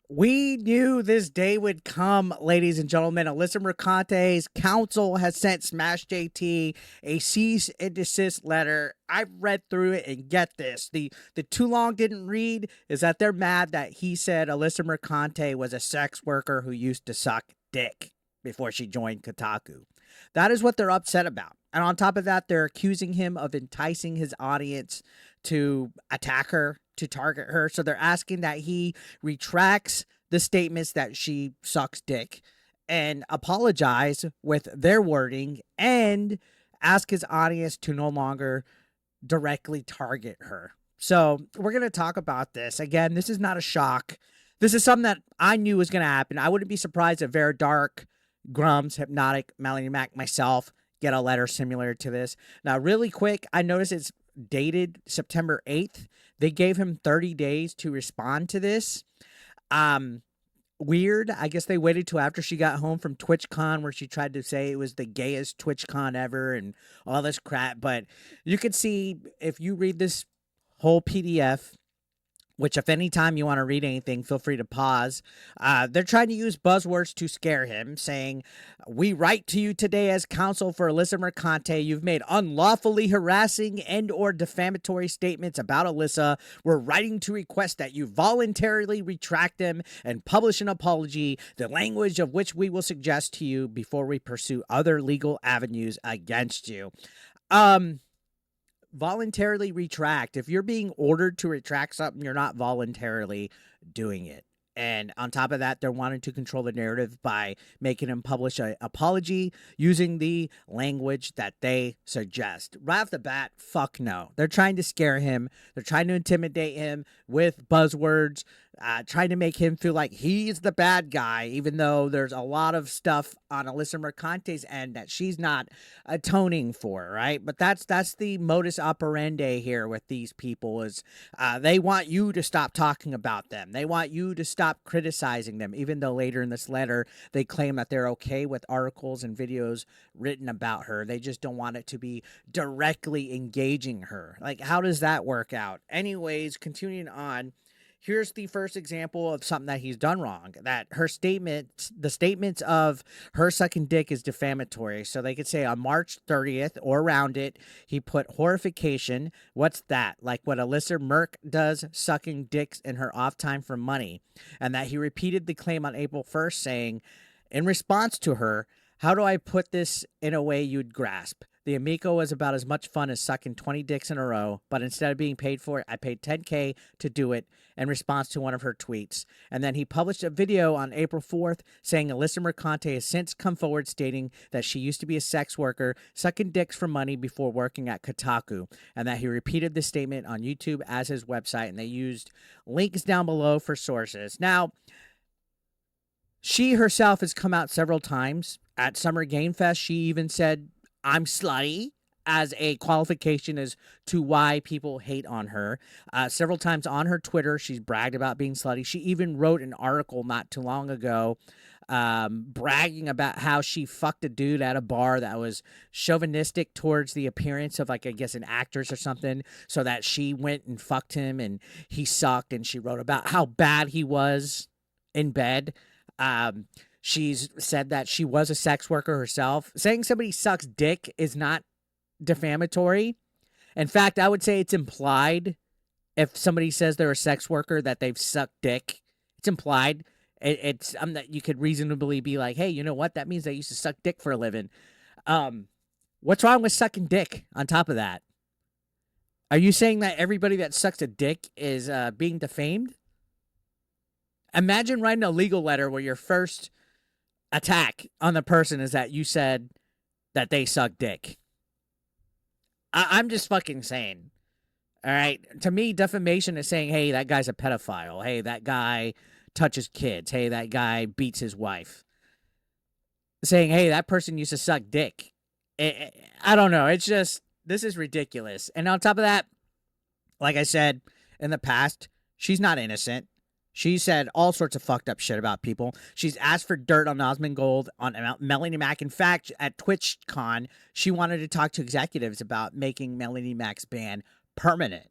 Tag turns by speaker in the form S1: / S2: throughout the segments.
S1: We knew this day would come, ladies and gentlemen. Alyssa Mercante's counsel has sent Smash JT a cease and desist letter. I've read through it and get this. The too long didn't read is that they're mad that he said Alyssa Mercante was a sex worker who used to suck dick before she joined Kotaku. That is what they're upset about. And on top of that, they're accusing him of enticing his audience to attack her, to target her. So they're asking that he retracts the statements that she sucks dick and apologize with their wording and ask his audience to no longer directly target her. So we're going to talk about this. Again, this is not a shock. This is something that I knew was going to happen. I wouldn't be surprised if Vera Dark, Grums, Hypnotic, Melanie Mac, myself get a letter similar to this. Now, really quick, I noticed it's dated September 8th. They gave him 30 days to respond to this. Weird. I guess they waited till after she got home from TwitchCon where she tried to say it was the gayest TwitchCon ever and all this crap. But you can see if you read this whole PDF, which if any time you want to read anything, feel free to pause. They're trying to use buzzwords to scare him, saying, "We write to you today as counsel for Alyssa Mercante. You've made unlawfully harassing and or defamatory statements about Alyssa. We're writing to request that you voluntarily retract them and publish an apology, the language of which we will suggest to you before we pursue other legal avenues against you." Voluntarily retract. If you're being ordered to retract something, you're not voluntarily doing it. And on top of that, they're wanting to control the narrative by making him publish an apology using the language that they suggest. Right off the bat, fuck no. They're trying to scare him. They're trying to intimidate him with buzzwords, trying to make him feel like he's the bad guy, even though there's a lot of stuff on Alyssa Mercante's end that she's not atoning for, right? But that's the modus operandi here with these people is they want you to stop talking about them. They want you to stop criticizing them, even though later in this letter they claim that they're okay with articles and videos written about her. They just don't want it to be directly engaging her. Like, how does that work out? Anyways, continuing on. Here's the first example of something that he's done wrong. That her statements, the statements of her sucking dick is defamatory. So they could say on March 30th or around it, he put horrification. What's that? Like what Alyssa Merc does, sucking dicks in her off time for money. And that he repeated the claim on April 1st saying, in response to her, how do I put this in a way you'd grasp? The Amico was about as much fun as sucking 20 dicks in a row, but instead of being paid for it, I paid $10K to do it in response to one of her tweets. And then he published a video on April 4th saying Alyssa Mercante has since come forward stating that she used to be a sex worker, sucking dicks for money before working at Kotaku, and that he repeated this statement on YouTube as his website, and they used links down below for sources. Now, she herself has come out several times. At Summer Game Fest, she even said, I'm slutty as a qualification as to why people hate on her. Several times on her Twitter, she's bragged about being slutty. She even wrote an article not too long ago bragging about how she fucked a dude at a bar that was chauvinistic towards the appearance of, like, I guess, an actress or something, so that she went and fucked him and he sucked, and she wrote about how bad he was in bed. She's said that she was a sex worker herself. Saying somebody sucks dick is not defamatory. In fact, I would say it's implied. If somebody says they're a sex worker that they've sucked dick, it's implied. It's that you could reasonably be like, hey, you know what? That means they used to suck dick for a living. What's wrong with sucking dick on top of that? Are you saying that everybody that sucks a dick is being defamed? Imagine writing a legal letter where your first attack on the person is that you said that they suck dick. I'm just fucking saying. All right. To me, defamation is saying, hey, that guy's a pedophile. Hey, that guy touches kids. Hey, that guy beats his wife. Saying, hey, that person used to suck dick. I don't know. It's just, this is ridiculous. And on top of that, like I said in the past, she's not innocent. She said all sorts of fucked up shit about people. She's asked for dirt on Osmongold, on Melanie Mac. In fact, at TwitchCon, she wanted to talk to executives about making Melanie Mac's ban permanent.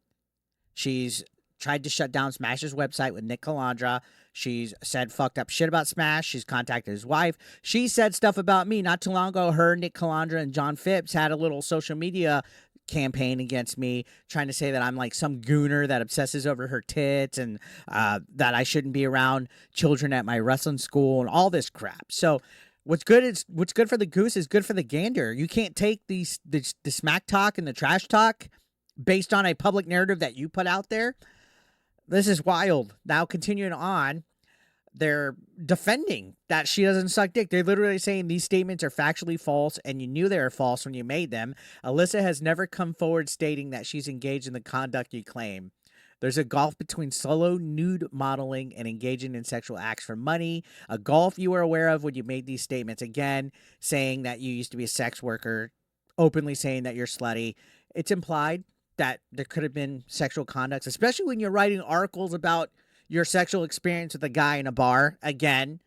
S1: She's tried to shut down Smash's website with Nick Calandra. She's said fucked up shit about Smash. She's contacted his wife. She said stuff about me not too long ago. Her, Nick Calandra, and John Phipps had a little social media campaign against me, trying to say that I'm like some gooner that obsesses over her tits, and that I shouldn't be around children at my wrestling school and all this crap. So what's good for the goose is good for the gander. You can't take the smack talk and the trash talk based on a public narrative that you put out there. This is wild. Now, continuing on, they're defending that she doesn't suck dick. They're literally saying these statements are factually false, and you knew they were false when you made them. Alyssa has never come forward stating that she's engaged in the conduct you claim. There's a gulf between solo nude modeling and engaging in sexual acts for money, a gulf you were aware of when you made these statements. Again, saying that you used to be a sex worker, openly saying that you're slutty. It's implied that there could have been sexual conduct, especially when you're writing articles about your sexual experience with a guy in a bar. Again,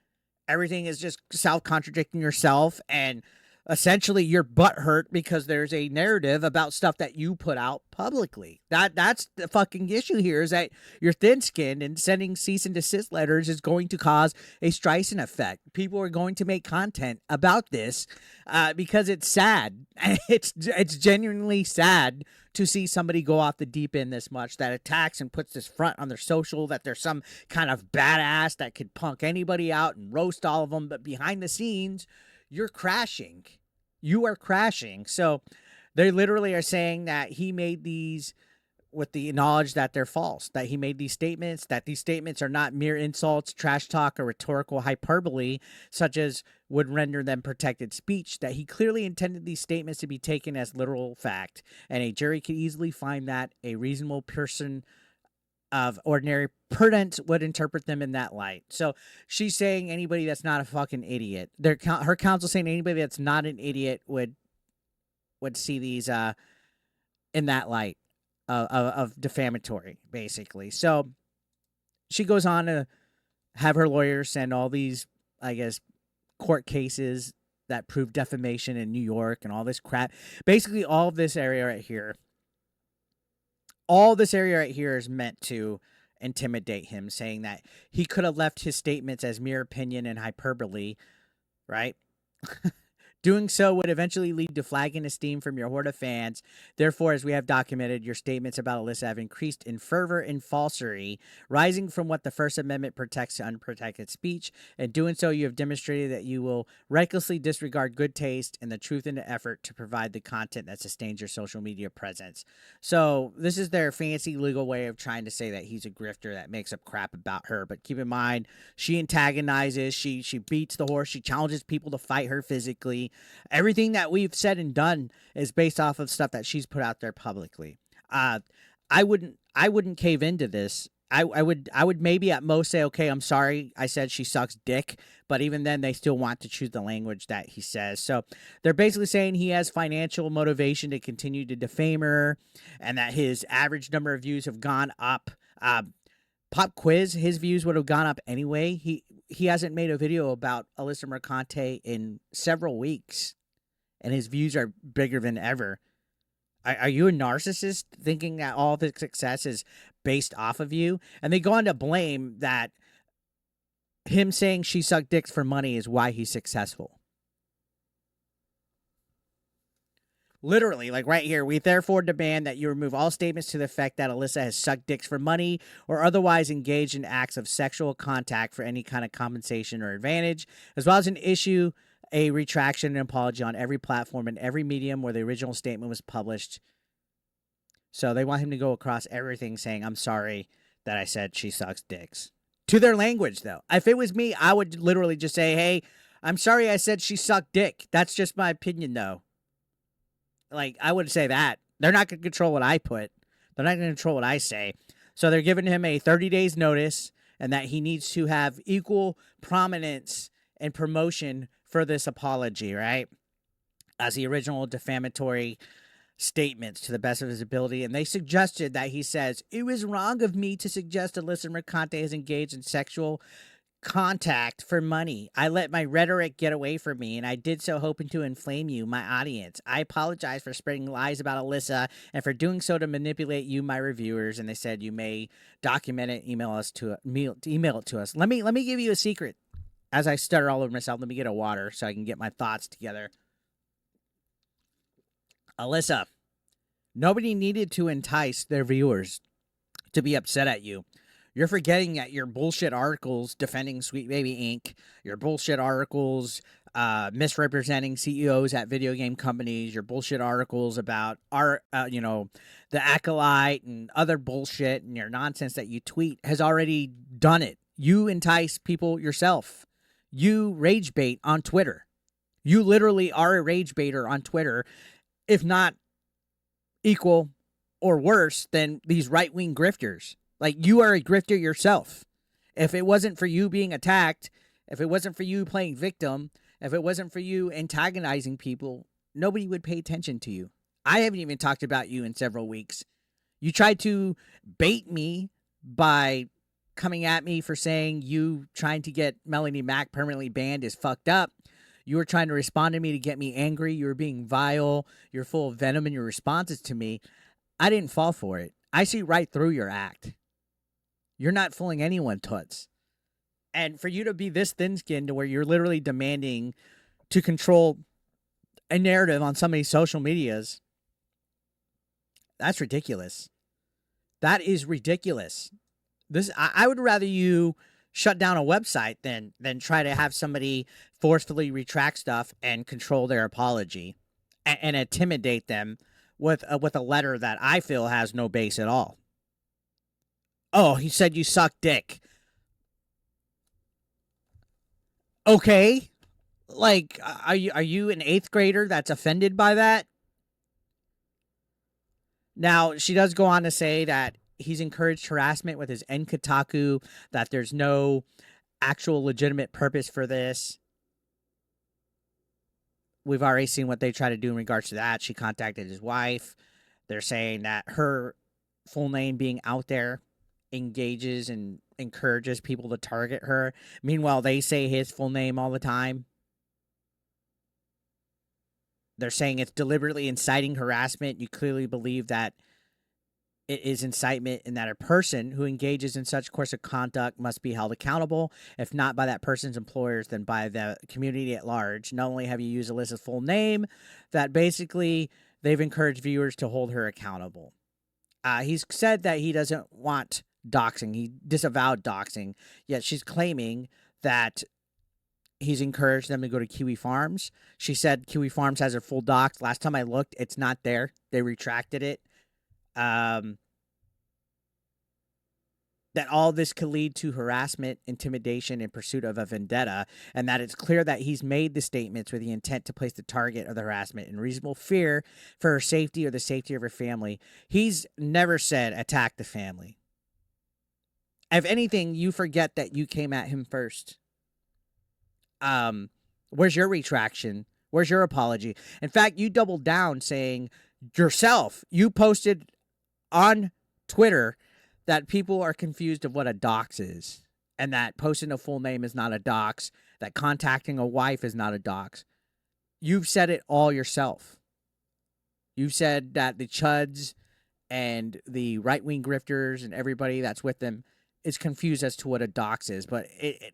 S1: everything is just self-contradicting yourself, and essentially you're butthurt because there's a narrative about stuff that you put out publicly. That's the fucking issue here, is that you're thin-skinned, and sending cease and desist letters is going to cause a Streisand effect. People are going to make content about this because it's sad. It's genuinely sad to see somebody go off the deep end this much, that attacks and puts this front on their social, that there's some kind of badass that could punk anybody out and roast all of them, but behind the scenes, you're crashing. You are crashing. So they literally are saying that he made these with the knowledge that they're false, that he made these statements, that these statements are not mere insults, trash talk, or rhetorical hyperbole, such as would render them protected speech, that he clearly intended these statements to be taken as literal fact, and a jury could easily find that a reasonable person of ordinary prudence would interpret them in that light. So she's saying anybody that's not a fucking idiot. Her counsel saying anybody that's not an idiot would see these in that light of defamatory, basically. So she goes on to have her lawyers send all these, I guess, court cases that prove defamation in New York and all this crap. Basically, all of this area right here. All this area right here is meant to intimidate him, saying that he could have left his statements as mere opinion and hyperbole, right? Doing so would eventually lead to flagging esteem from your horde of fans. Therefore, as we have documented, your statements about Alyssa have increased in fervor and falsery, rising from what the First Amendment protects to unprotected speech. In doing so, you have demonstrated that you will recklessly disregard good taste and the truth in the effort to provide the content that sustains your social media presence. So this is their fancy legal way of trying to say that he's a grifter that makes up crap about her. But keep in mind, she antagonizes, she beats the horse, she challenges people to fight her physically. Everything that we've said and done is based off of stuff that she's put out there publicly. I wouldn't cave into this. I would maybe at most say, okay, I'm sorry, I said she sucks dick, but even then they still want to choose the language that he says. So they're basically saying he has financial motivation to continue to defame her, and that his average number of views have gone up. Pop quiz, his views would have gone up anyway. He hasn't made a video about Alyssa Mercante in several weeks, and his views are bigger than ever. Are you a narcissist thinking that all the success is based off of you? And they go on to blame that him saying she sucked dicks for money is why he's successful. Literally, like right here, we therefore demand that you remove all statements to the effect that Alyssa has sucked dicks for money or otherwise engaged in acts of sexual contact for any kind of compensation or advantage, as well as issue a retraction and apology on every platform and every medium where the original statement was published. So they want him to go across everything saying, I'm sorry that I said she sucks dicks. To their language, though. If it was me, I would literally just say, hey, I'm sorry I said she sucked dick. That's just my opinion, though. Like, I would say that. They're not going to control what I put. They're not going to control what I say. So they're giving him a 30 days notice, and that he needs to have equal prominence and promotion for this apology, right? As the original defamatory statements to the best of his ability. And they suggested that he says, it was wrong of me to suggest Alyssa Mercante is engaged in sexual contact for money. I let my rhetoric get away from me, and I did so hoping to inflame you, my audience. I apologize for spreading lies about Alyssa and for doing so to manipulate you, my reviewers. And they said you may document it, email it to us. Let me give you a secret. As I stutter all over myself, let me get a water so I can get my thoughts together. Alyssa, nobody needed to entice their viewers to be upset at you. You're forgetting that your bullshit articles defending Sweet Baby Inc., your bullshit articles misrepresenting CEOs at video game companies, your bullshit articles about the Acolyte and other bullshit and your nonsense that you tweet has already done it. You entice people yourself. You rage bait on Twitter. You literally are a rage baiter on Twitter, if not equal or worse than these right-wing grifters. Like, you are a grifter yourself. If it wasn't for you being attacked, if it wasn't for you playing victim, if it wasn't for you antagonizing people, nobody would pay attention to you. I haven't even talked about you in several weeks. You tried to bait me by coming at me for saying you trying to get Melanie Mack permanently banned is fucked up. You were trying to respond to me to get me angry. You were being vile. You're full of venom in your responses to me. I didn't fall for it. I see right through your act. You're not fooling anyone, Toots. And for you to be this thin-skinned to where you're literally demanding to control a narrative on somebody's social medias, that's ridiculous. That is ridiculous. I would rather you shut down a website than try to have somebody forcefully retract stuff and control their apology and intimidate them with a letter that I feel has no base at all. Oh, he said you suck dick. Okay. Like, are you an 8th grader that's offended by that? Now, she does go on to say that he's encouraged harassment with his kotaku, that there's no actual legitimate purpose for this. We've already seen what they try to do in regards to that. She contacted his wife. They're saying that her full name being out there engages and encourages people to target her. Meanwhile, they say his full name all the time. They're saying it's deliberately inciting harassment. You clearly believe that it is incitement and that a person who engages in such course of conduct must be held accountable, if not by that person's employers, then by the community at large. Not only have you used Alyssa's full name, that basically they've encouraged viewers to hold her accountable. He's said that he doesn't want doxing. He disavowed doxing, yet she's claiming that he's encouraged them to go to Kiwi Farms. She said Kiwi Farms has her full dox. Last time I looked, it's not there. They retracted it. That all this could lead to harassment, intimidation, and pursuit of a vendetta, and that it's clear that he's made the statements with the intent to place the target of the harassment in reasonable fear for her safety or the safety of her family. He's never said attack the family. If anything, you forget that you came at him first. Where's your retraction? Where's your apology? In fact, you doubled down saying yourself, you posted on Twitter that people are confused of what a dox is, and that posting a full name is not a dox, that contacting a wife is not a dox. You've said it all yourself. You've said that the chuds and the right-wing grifters and everybody that's with them is confused as to what a dox is. But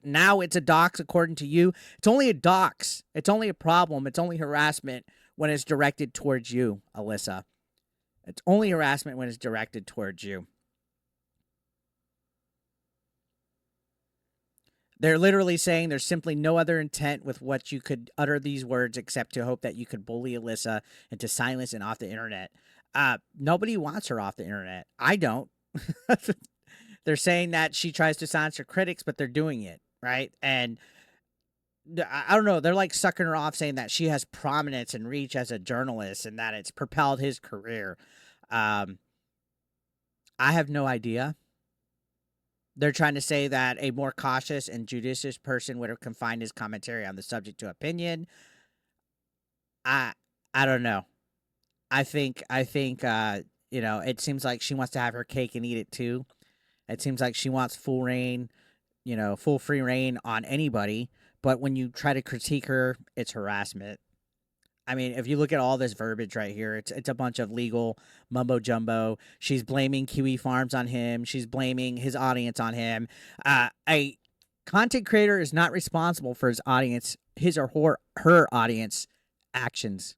S1: now it's a dox according to you. It's only a dox. It's only a problem. It's only harassment when it's directed towards you, Alyssa. It's only harassment when it's directed towards you. They're literally saying there's simply no other intent with what you could utter these words except to hope that you could bully Alyssa into silence and off the internet. Nobody wants her off the internet. I don't. They're saying that she tries to silence her critics, but they're doing it, right? And I don't know. They're like sucking her off, saying that she has prominence and reach as a journalist and that it's propelled his career. I have no idea. They're trying to say that a more cautious and judicious person would have confined his commentary on the subject to opinion. I don't know. I think it seems like she wants to have her cake and eat it too. It seems like she wants full reign. full free reign on anybody. But when you try to critique her, it's harassment. I mean, if you look at all this verbiage right here, it's a bunch of legal mumbo jumbo. She's blaming Kiwi Farms on him. She's blaming his audience on him. A content creator is not responsible for his audience, his or her audience actions.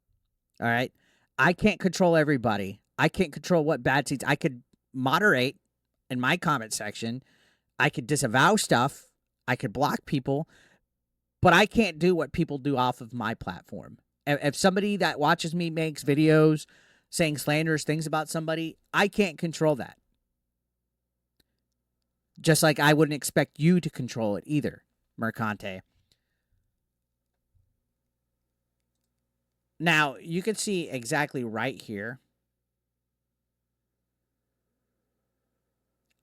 S1: All right, I can't control everybody. I can't control what bad seeds. I could moderate in my comment section. I could disavow stuff. I could block people, but I can't do what people do off of my platform. If somebody that watches me makes videos saying slanderous things about somebody, I can't control that. Just like I wouldn't expect you to control it either, Mercante. Now, you can see exactly right here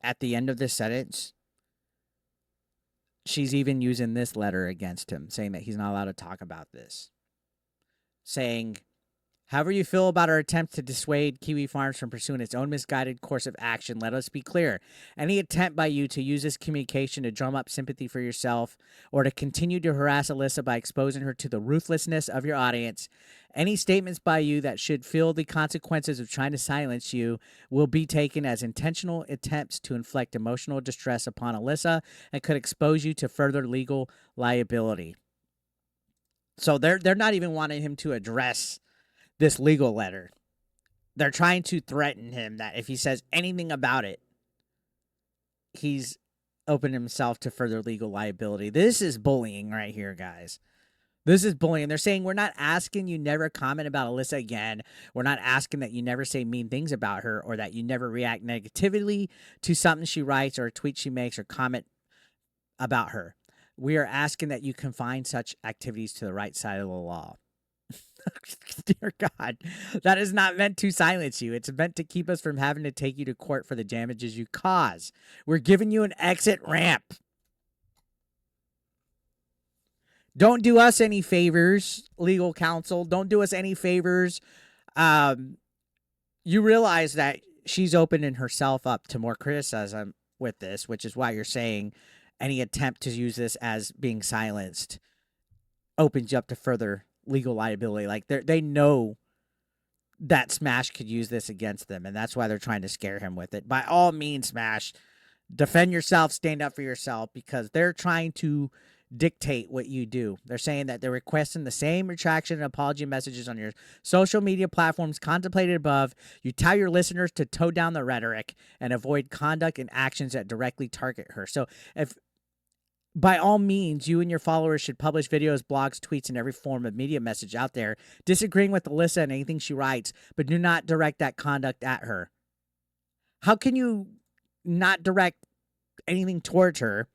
S1: at the end of this sentence, she's even using this letter against him, saying that he's not allowed to talk about this. Saying, however you feel about our attempt to dissuade Kiwi Farms from pursuing its own misguided course of action, let us be clear. Any attempt by you to use this communication to drum up sympathy for yourself or to continue to harass Alyssa by exposing her to the ruthlessness of your audience, any statements by you that should feel the consequences of trying to silence you will be taken as intentional attempts to inflict emotional distress upon Alyssa and could expose you to further legal liability. So they're not even wanting him to address this legal letter. They're trying to threaten him that if he says anything about it, he's opened himself to further legal liability. This is bullying right here, guys. This is bullying. They're saying we're not asking you never comment about Alyssa again. We're not asking that you never say mean things about her or that you never react negatively to something she writes or a tweet she makes or comment about her. We are asking that you confine such activities to the right side of the law. Dear God, that is not meant to silence you. It's meant to keep us from having to take you to court for the damages you cause. We're giving you an exit ramp. Don't do us any favors, legal counsel. Don't do us any favors. You realize that she's opening herself up to more criticism with this, which is why you're saying any attempt to use this as being silenced opens you up to further legal liability. Like they know that Smash could use this against them, and that's why they're trying to scare him with it. By all means, Smash, defend yourself, stand up for yourself, because they're trying to dictate what you do. They're saying that they're requesting the same retraction and apology messages on your social media platforms contemplated above. You tell your listeners to toe down the rhetoric and avoid conduct and actions that directly target her. So if by all means, you and your followers should publish videos, blogs, tweets, and every form of media message out there disagreeing with Alyssa and anything she writes, but do not direct that conduct at her. How can you not direct anything towards her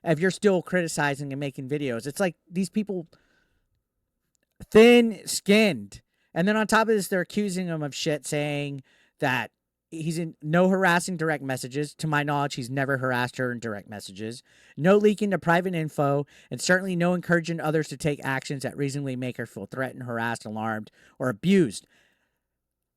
S1: if you're still criticizing and making videos? It's like these people thin-skinned. And then on top of this, they're accusing him of shit, saying that he's in no harassing direct messages. To my knowledge, he's never harassed her in direct messages. No leaking to private info, and certainly no encouraging others to take actions that reasonably make her feel threatened, harassed, alarmed, or abused.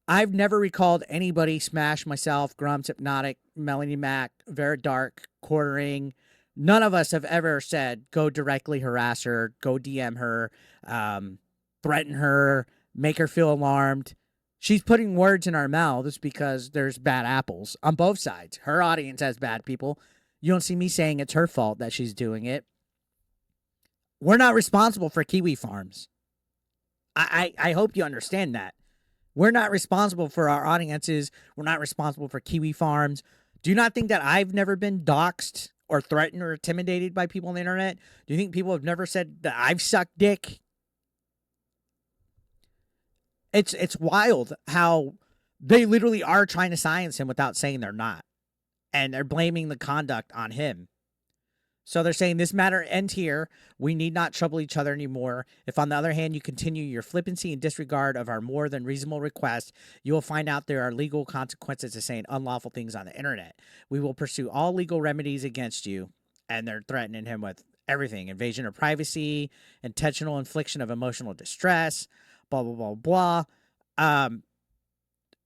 S1: I've never recalled anybody, Smash, myself, Grumps, Hypnotic, Melanie Mac, Vera Dark, Quartering. None of us have ever said, go directly harass her, go DM her, threaten her, make her feel alarmed. She's putting words in our mouths because there's bad apples on both sides. Her audience has bad people. You don't see me saying it's her fault that she's doing it. We're not responsible for Kiwi Farms. I hope you understand that. We're not responsible for our audiences. We're not responsible for Kiwi Farms. Do you not think that I've never been doxxed or threatened or intimidated by people on the internet? Do you think people have never said that I've sucked dick? It's wild how they literally are trying to silence him without saying they're not. And they're blaming the conduct on him. So they're saying this matter ends here. We need not trouble each other anymore. If, on the other hand, you continue your flippancy and disregard of our more than reasonable request, you will find out there are legal consequences to saying unlawful things on the internet. We will pursue all legal remedies against you. And they're threatening him with everything: invasion of privacy, intentional infliction of emotional distress, blah, blah, blah, blah.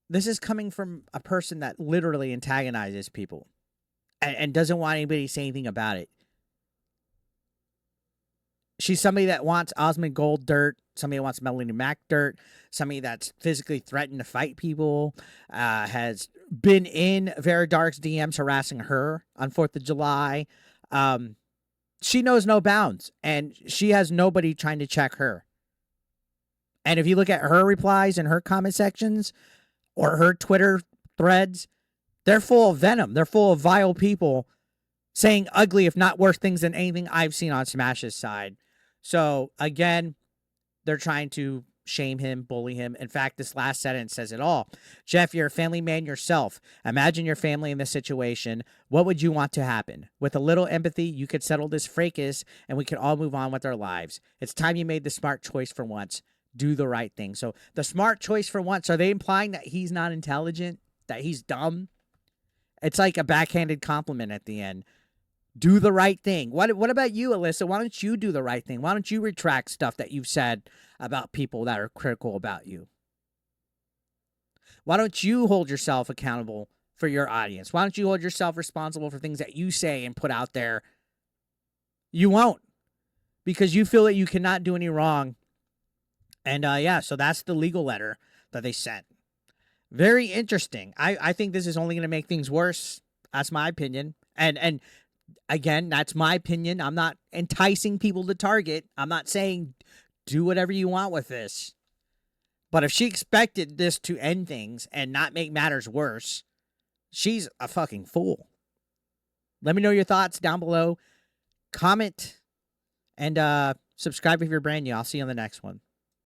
S1: This is coming from a person that literally antagonizes people and doesn't want anybody to say anything about it. She's somebody that wants Osmond Gold dirt, somebody that wants Melanie Mack dirt, somebody that's physically threatened to fight people, has been in Vera Dark's DMs harassing her on 4th of July. She knows no bounds, and she has nobody trying to check her. And if you look at her replies and her comment sections or her Twitter threads, they're full of venom. They're full of vile people saying ugly, if not worse things than anything I've seen on Smash's side. So, again, they're trying to shame him, bully him. In fact, this last sentence says it all. Jeff, you're a family man yourself. Imagine your family in this situation. What would you want to happen? With a little empathy, you could settle this fracas and we could all move on with our lives. It's time you made the smart choice for once. Do the right thing. So the smart choice for once, are they implying that he's not intelligent? That he's dumb? It's like a backhanded compliment at the end. Do the right thing. What about you, Alyssa? Why don't you do the right thing? Why don't you retract stuff that you've said about people that are critical about you? Why don't you hold yourself accountable for your audience? Why don't you hold yourself responsible for things that you say and put out there? You won't, because you feel that you cannot do any wrong. And yeah, so that's the legal letter that they sent. Very interesting. I think this is only going to make things worse. That's my opinion. And again, that's my opinion. I'm not enticing people to target. I'm not saying do whatever you want with this. But if she expected this to end things and not make matters worse, she's a fucking fool. Let me know your thoughts down below. Comment and subscribe if you're brand new. I'll see you on the next one.